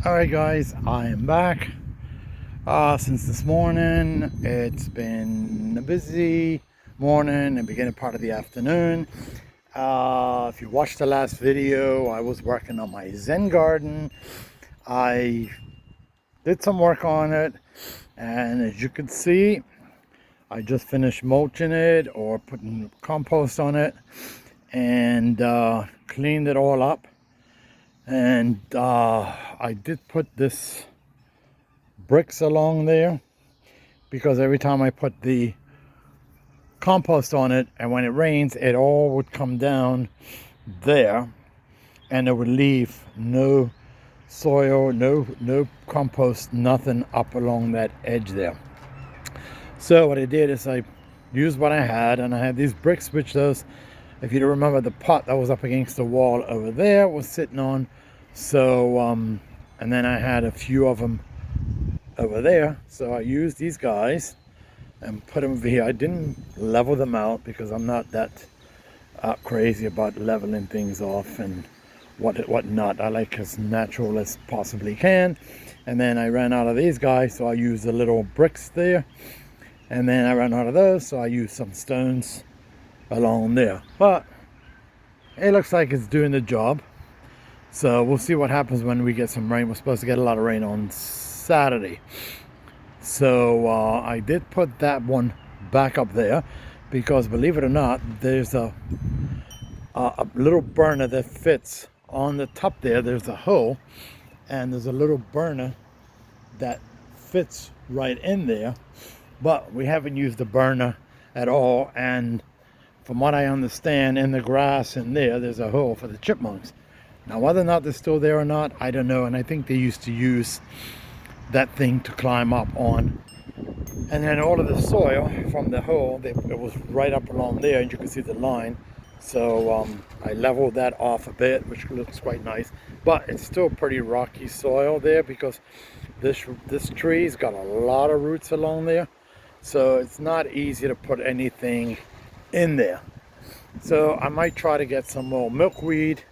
Alright guys, I am back. Since this morning, it's been a busy morning and beginning part of the afternoon. If you watched the last video, I was working on my Zen garden. I did some work on it, and as you can see, I just finished mulching it or putting compost on it, and cleaned it all up. And I did put this bricks along there because every time I put the compost on it and when it rains, it all would come down there and it would leave no soil, no compost, nothing up along that edge there. So what I did is I used what I had, and I had these bricks, which those, if you remember, the pot that was up against the wall over there was sitting on. So and then I had a few of them over there, so I used these guys and put them over here. I didn't level them out because I'm not that crazy about leveling things off and what not. I like as natural as possibly can. And then I ran out of these guys, so I used the little bricks there, and then I ran out of those, so I used some stones along there. But it looks like it's doing the job, so we'll see what happens when we get some rain. We're supposed to get a lot of rain on Saturday. So I did put that one back up there because, believe it or not, there's a little burner that fits on the top there. There's a hole, and there's a little burner that fits right in there, but we haven't used the burner at all. And from what I understand, in the grass in there's a hole for the chipmunks. Now, whether or not they're still there or not, I don't know. And I think they used to use that thing to climb up on. And then all of the soil from the hole, it was right up along there, and you can see the line. So I leveled that off a bit, which looks quite nice. But it's still pretty rocky soil there because this tree's got a lot of roots along there. So it's not easy to put anything in there. So I might try to get some more milkweed,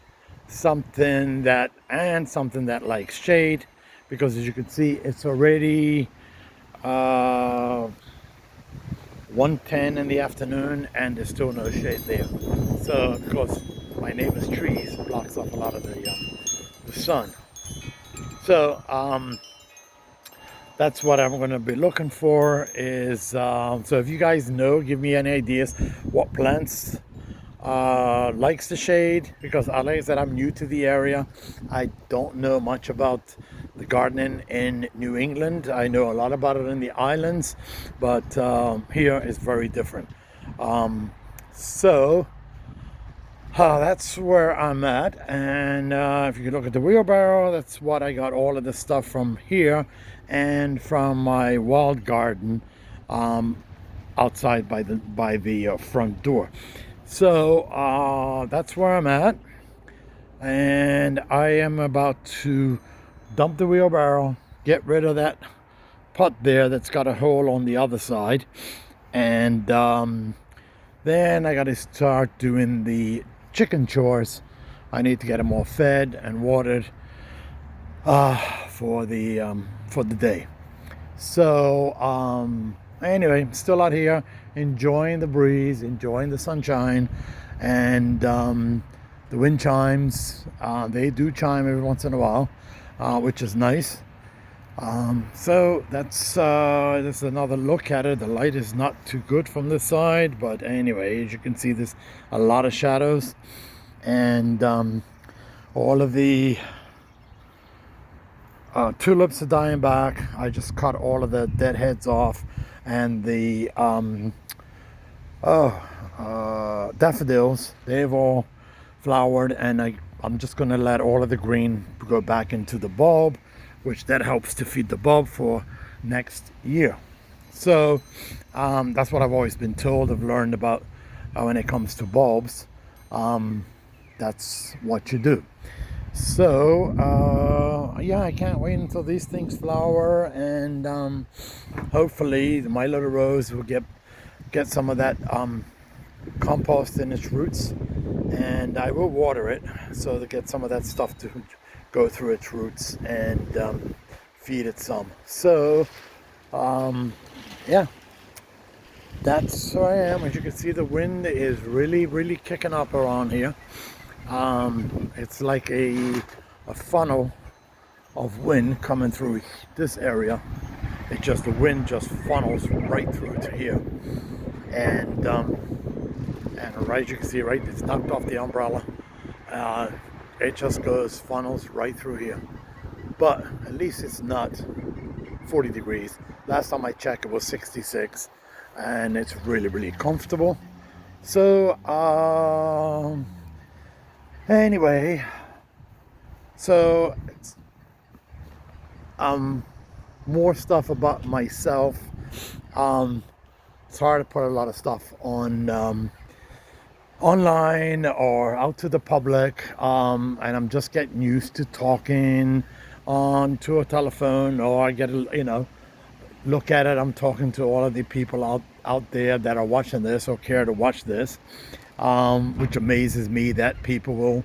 something that likes shade, because as you can see, it's already 1:10 in the afternoon and there's still no shade there. So because my neighbor's trees blocks off a lot of the sun. So that's what I'm going to be looking for is so if you guys know, give me any ideas what plants likes the shade, because like I said, I'm new to the area. I don't know much about the gardening in New England. I know a lot about it in the islands, but here is very different. So that's where I'm at. And if you look at the wheelbarrow, that's what I got all of the stuff from here and from my wild garden outside by the front door. So that's where I'm at, and I am about to dump the wheelbarrow, get rid of that pot there that's got a hole on the other side, and then I got to start doing the chicken chores. I need to get them all fed and watered for the day. So anyway, still out here enjoying the breeze, enjoying the sunshine, and the wind chimes. They do chime every once in a while, which is nice. So that's another look at it. The light is not too good from this side, but anyway, as you can see, there's a lot of shadows, and all of the tulips are dying back. I just cut all of the dead heads off, and the daffodils, they've all flowered, and I'm just going to let all of the green go back into the bulb, which that helps to feed the bulb for next year. So that's what I've always been told. I've learned about when it comes to bulbs. That's what you do. So yeah, I can't wait until these things flower, and hopefully my little rose will get some of that compost in its roots, and I will water it so to get some of that stuff to go through its roots and feed it some. So yeah, that's where I am. As you can see, the wind is really kicking up around here. It's like a funnel of wind coming through this area. It just, the wind just funnels right through to here, and right, as you can see, right, it's knocked off the umbrella. It just goes, funnels right through here. But at least it's not 40 degrees. Last time I checked, it was 66, and it's really comfortable. So anyway, so more stuff about myself. It's hard to put a lot of stuff on online or out to the public, and I'm just getting used to talking to a telephone, or I get look at it. I'm talking to all of the people out there that are watching this or care to watch this, which amazes me that people will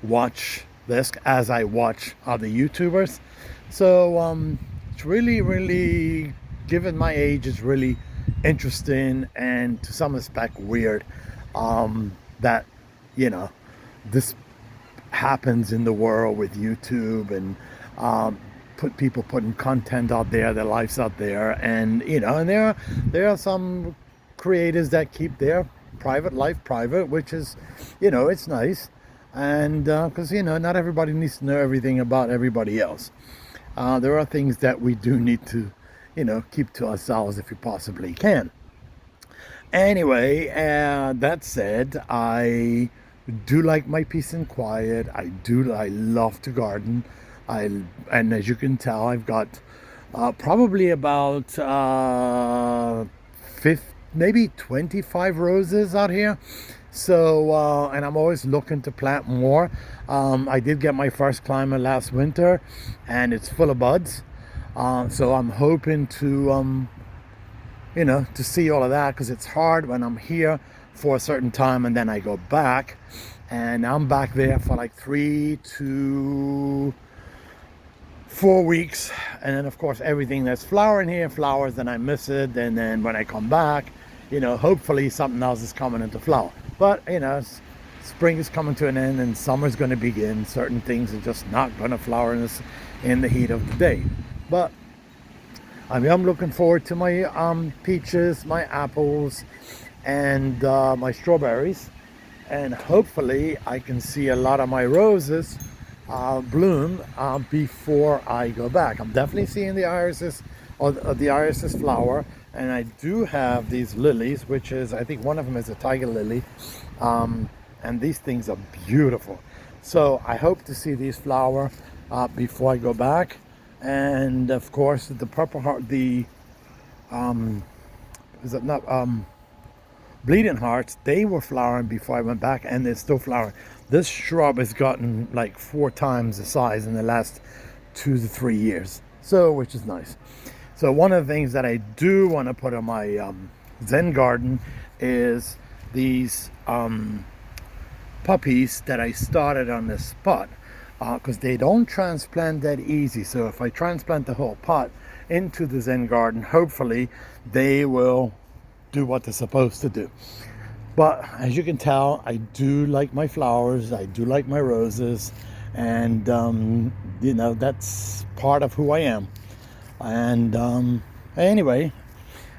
watch this as I watch other YouTubers. So it's really, given my age, it's really interesting and to some respect weird that this happens in the world with YouTube, and people putting content out there, their lives out there, and and there are some creators that keep their private life private, which is it's nice, and because not everybody needs to know everything about everybody else. There are things that we do need to keep to ourselves if you possibly can. Anyway, that said, I do like my peace and quiet. I love to garden. And as you can tell, I've got probably about maybe 25 roses out here. So and I'm always looking to plant more. I did get my first climber last winter, and it's full of buds. So I'm hoping to to see all of that, because it's hard when I'm here for a certain time and then I go back, and I'm back there for like 3 to 4 weeks, and then of course everything that's flowering here flowers, and I miss it, and then when I come back, hopefully something else is coming into flower. But spring is coming to an end and summer's going to begin. Certain things are just not going to flower in the heat of the day. But I'm looking forward to my peaches, my apples, and my strawberries, and hopefully I can see a lot of my roses bloom before I go back. I'm definitely seeing the irises, or the irises flower, and I do have these lilies, which is, I think one of them is a tiger lily, and these things are beautiful. So I hope to see these flower before I go back. And of course the purple heart, the is it not bleeding hearts, they were flowering before I went back, and they're still flowering. This shrub has gotten like 4 times the size in the last 2 to 3 years, so which is nice. So one of the things that I do want to put on my Zen garden is these puppies that I started on this spot, because they don't transplant that easy. So if I transplant the whole pot into the Zen garden, hopefully they will do what they're supposed to do. But as you can tell, I do like my flowers, I do like my roses, and that's part of who I am. And anyway,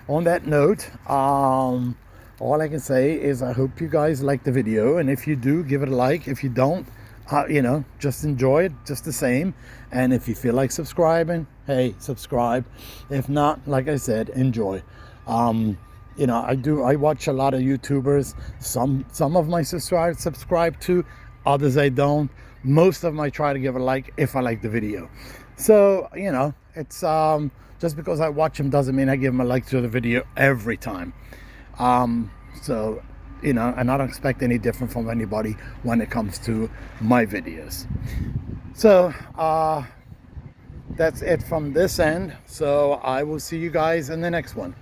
on that note, all I can say is I hope you guys like the video, and if you do, give it a like. If you don't, just enjoy it just the same. And if you feel like subscribing, hey, subscribe. If not, like I said, enjoy. I watch a lot of YouTubers. Some of my subscribe to, others I don't. Most of them I try to give a like if I like the video. So it's just because I watch them doesn't mean I give them a like to the video every time. So and I don't expect any different from anybody when it comes to my videos. So that's it from this end. So I will see you guys in the next one.